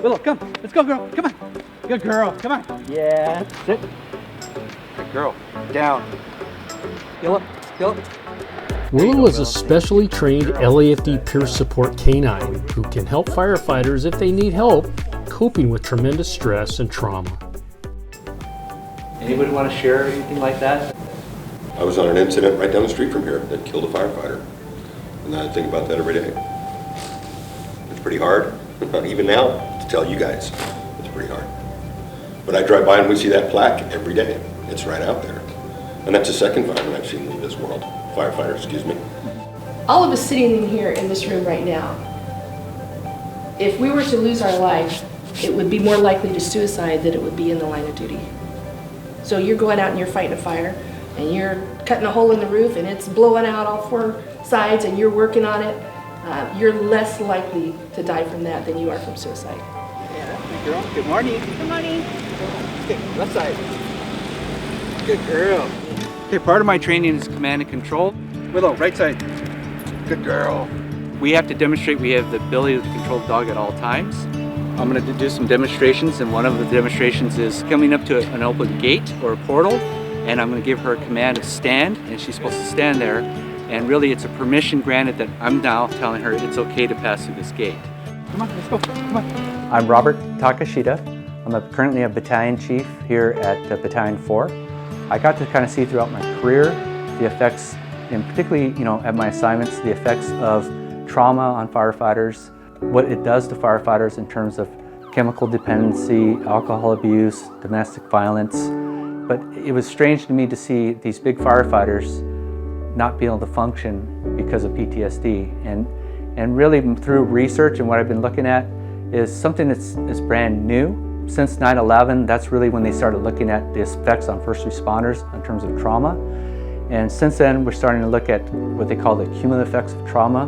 Willow, come. Let's go, girl. Come on. Good girl. Come on. Yeah. Sit. Good girl. Down. Willow. Willow. Willow is a specially trained LAFD Peer Support canine who can help firefighters if they need help coping with tremendous stress and trauma. Anybody want to share anything like that? I was on an incident right down the street from here that killed a firefighter. And I think about that every day. It's pretty hard, even now, to tell you guys. It's pretty hard. But I drive by and we see that plaque every day. It's right out there. And that's the second fireman I've seen leave this world. Firefighter, excuse me. All of us sitting in here in this room right now, if we were to lose our life, it would be more likely to suicide than it would be in the line of duty. So you're going out and you're fighting a fire, and you're cutting a hole in the roof, and it's blowing out all four sides, and you're working on it. You're less likely to die from that than you are from suicide. Yeah, good girl. Good morning. Good morning. Okay, left side. Good girl. Okay, part of my training is command and control. Willow, right side. Good girl. We have to demonstrate we have the ability to control the dog at all times. I'm going to do some demonstrations, and one of the demonstrations is coming up to an open gate or a portal, and I'm going to give her a command to stand, and she's supposed to stand there. And really, it's a permission granted that I'm now telling her it's okay to pass through this gate. Come on, let's go. Come on. I'm Robert Takeshita. I'm currently a battalion chief here at Battalion 4. I got to kind of see throughout my career the effects, and particularly, at my assignments, the effects of trauma on firefighters, what it does to firefighters in terms of chemical dependency, alcohol abuse, domestic violence. But it was strange to me to see these big firefighters not be able to function because of PTSD. And really through research and what I've been looking at is something that's brand new. Since 9/11, that's really when they started looking at the effects on first responders in terms of trauma. And since then, we're starting to look at what they call the cumulative effects of trauma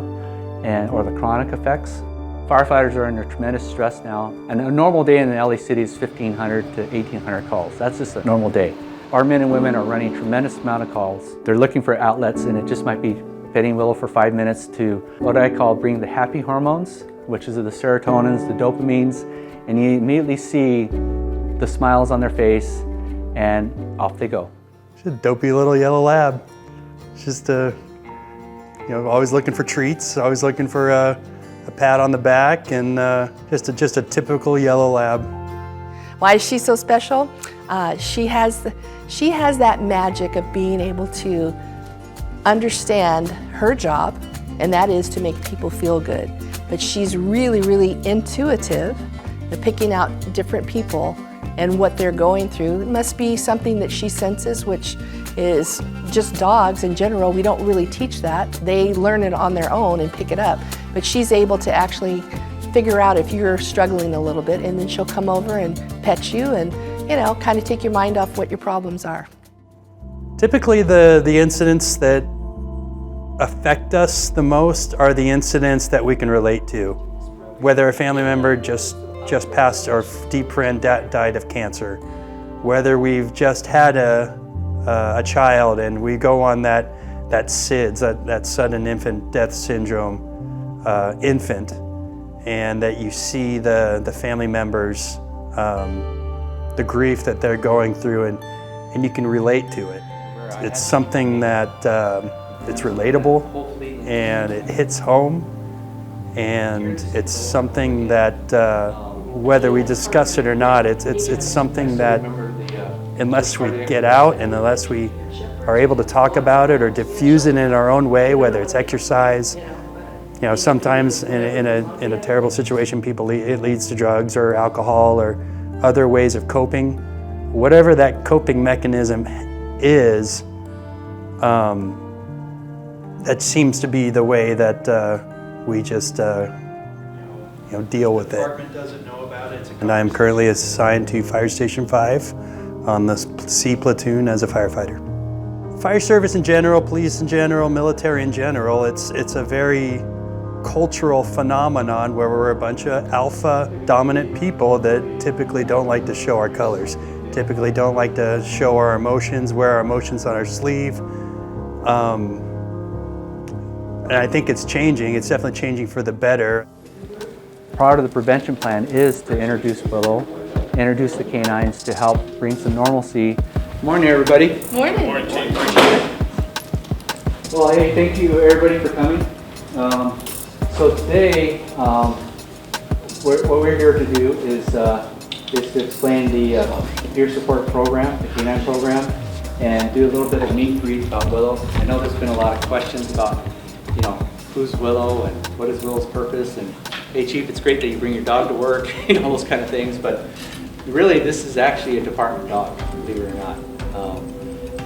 or the chronic effects. Firefighters are under tremendous stress now. And a normal day in the LA City is 1,500 to 1,800 calls. That's just a normal day. Our men and women are running a tremendous amount of calls. They're looking for outlets, and it just might be petting Willow for 5 minutes to what I call bring the happy hormones, which is the serotonins, the dopamines, and you immediately see the smiles on their face, and off they go. She's a dopey little yellow lab. She's just, always looking for treats, always looking for a pat on the back, and just a typical yellow lab. Why is she so special? She has that magic of being able to understand her job, and that is to make people feel good. But she's really, really intuitive at picking out different people and what they're going through. It must be something that she senses, which is just dogs in general. We don't really teach that. They learn it on their own and pick it up. But she's able to actually figure out if you're struggling a little bit, and then she'll come over and pet you and, kind of take your mind off what your problems are. Typically the incidents that affect us the most are the incidents that we can relate to. Whether a family member just passed or deep friend died of cancer, whether we've just had a child and we go on that SIDS, that sudden infant death syndrome infant, and that you see the family members, the grief that they're going through, and you can relate to it. It's something that it's relatable and it hits home, and it's something that whether we discuss it or not, it's something that unless we get out and unless we are able to talk about it or diffuse it in our own way, whether it's exercise, sometimes in a terrible situation, it leads to drugs or alcohol or other ways of coping. Whatever that coping mechanism is, that seems to be the way that we just deal with it. And I am currently assigned to Fire Station 5 on the C platoon as a firefighter. Fire service in general, police in general, military in general, it's a very cultural phenomenon where we're a bunch of alpha dominant people that typically don't like to show our colors, typically don't like to show our emotions, wear our emotions on our sleeve. And I think it's changing. It's definitely changing for the better. part of the prevention plan is to introduce Willow, introduce the canines to help bring some normalcy. Morning, everybody. Morning. Well, hey, thank you everybody for coming. So today, what we're here to do is to explain the peer support program, the canine program, and do a little bit of meet and greet about Willow. I know there's been a lot of questions about, you know, who's Willow and what is Willow's purpose, and hey Chief, it's great that you bring your dog to work, you know, those kind of things, but really this is actually a department dog, believe it or not.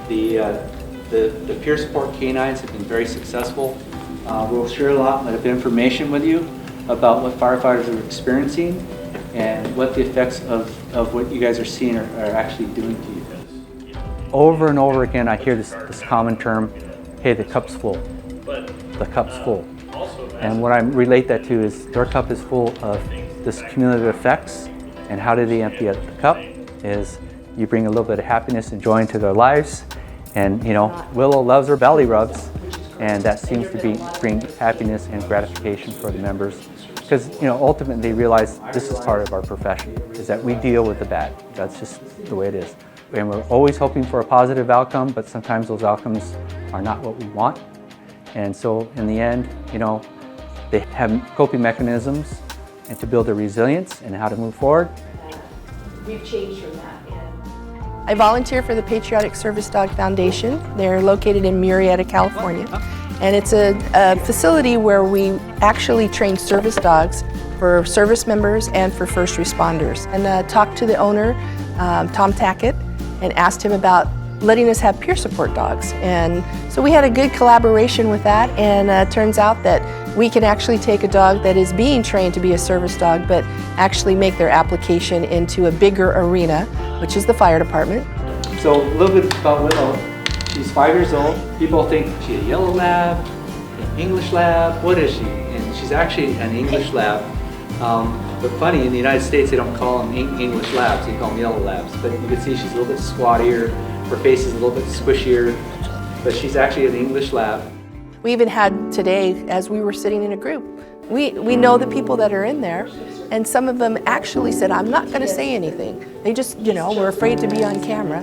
The peer support canines have been very successful. We'll share a lot of information with you about what firefighters are experiencing and what the effects of what you guys are seeing are actually doing to you. Over and over again, I hear this common term, hey, the cup's full. The cup's full. And what I relate that to is their cup is full of this cumulative effects. And how do they empty out the cup? Is you bring a little bit of happiness and joy into their lives. And, you know, Willow loves her belly rubs. And that seems to bring happiness and gratification for the members. Because, you know, ultimately they realize this is part of our profession, is that we deal with the bad. That's just the way it is. And we're always hoping for a positive outcome, but sometimes those outcomes are not what we want. And so in the end, you know, they have coping mechanisms and to build their resilience and how to move forward. We've changed from that. I volunteer for the Patriotic Service Dog Foundation. They're located in Murrieta, California. And it's a facility where we actually train service dogs for service members and for first responders. And talked to the owner, Tom Tackett, and asked him about letting us have peer support dogs. And so we had a good collaboration with that, and turns out that we can actually take a dog that is being trained to be a service dog, but actually make their application into a bigger arena, which is the fire department. So a little bit about Willow. She's 5 years old. People think she's a yellow lab, an English lab. What is she? And she's actually an English lab. But funny, in the United States they don't call them English labs, they call them yellow labs. But you can see she's a little bit squattier, her face is a little bit squishier, but she's actually an English lab. We even had today, as we were sitting in a group, we know the people that are in there, and some of them actually said, I'm not going to say anything. They just, you know, were afraid to be on camera.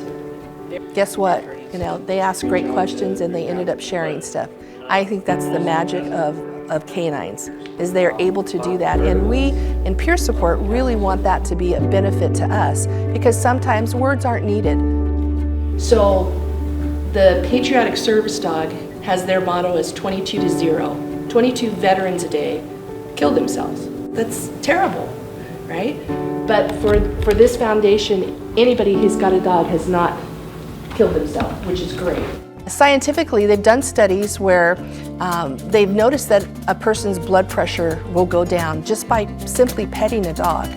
Guess what? You know, they asked great questions and they ended up sharing stuff. I think that's the magic of canines, is they're able to do that. And we, in peer support, really want that to be a benefit to us, because sometimes words aren't needed. So the Patriotic Service Dog has their motto as 22 to 0. 22 veterans a day killed themselves. That's terrible, right? But for this foundation, anybody who's got a dog has not killed themselves, which is great. Scientifically, they've done studies where they've noticed that a person's blood pressure will go down just by simply petting a dog.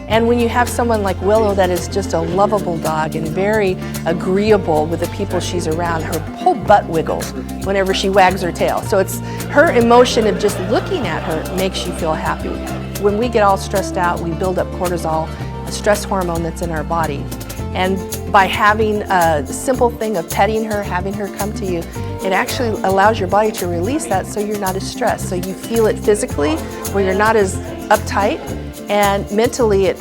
And when you have someone like Willow that is just a lovable dog and very agreeable with the people she's around, her whole butt wiggles whenever she wags her tail. So it's her emotion of just looking at her makes you feel happy. When we get all stressed out, we build up cortisol, a stress hormone that's in our body. And by having a simple thing of petting her, having her come to you, it actually allows your body to release that so you're not as stressed. So you feel it physically, where you're not as uptight, and mentally it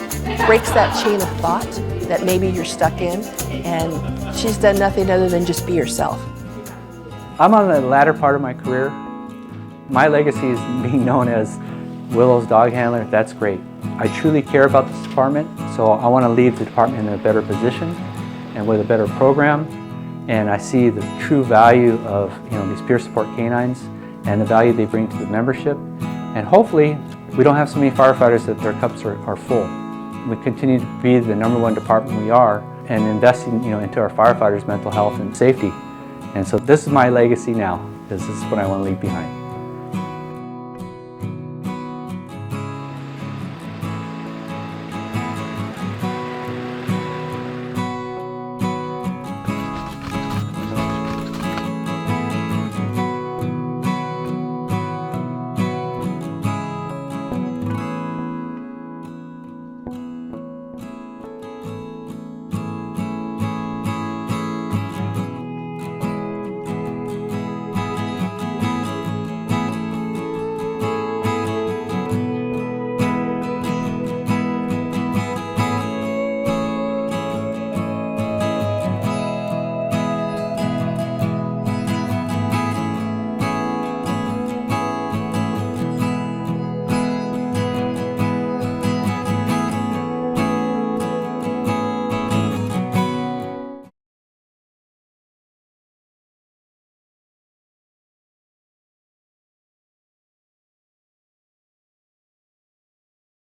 breaks that chain of thought that maybe you're stuck in, and she's done nothing other than just be herself. I'm on the latter part of my career. My legacy is being known as Willow's dog handler. That's great. I truly care about this department, so I want to leave the department in a better position and with a better program. And I see the true value of, you know, these peer support canines and the value they bring to the membership. And hopefully, we don't have so many firefighters that their cups are full. We continue to be the #1 department we are, and investing, you know, into our firefighters' mental health and safety. And so this is my legacy now. This is what I want to leave behind.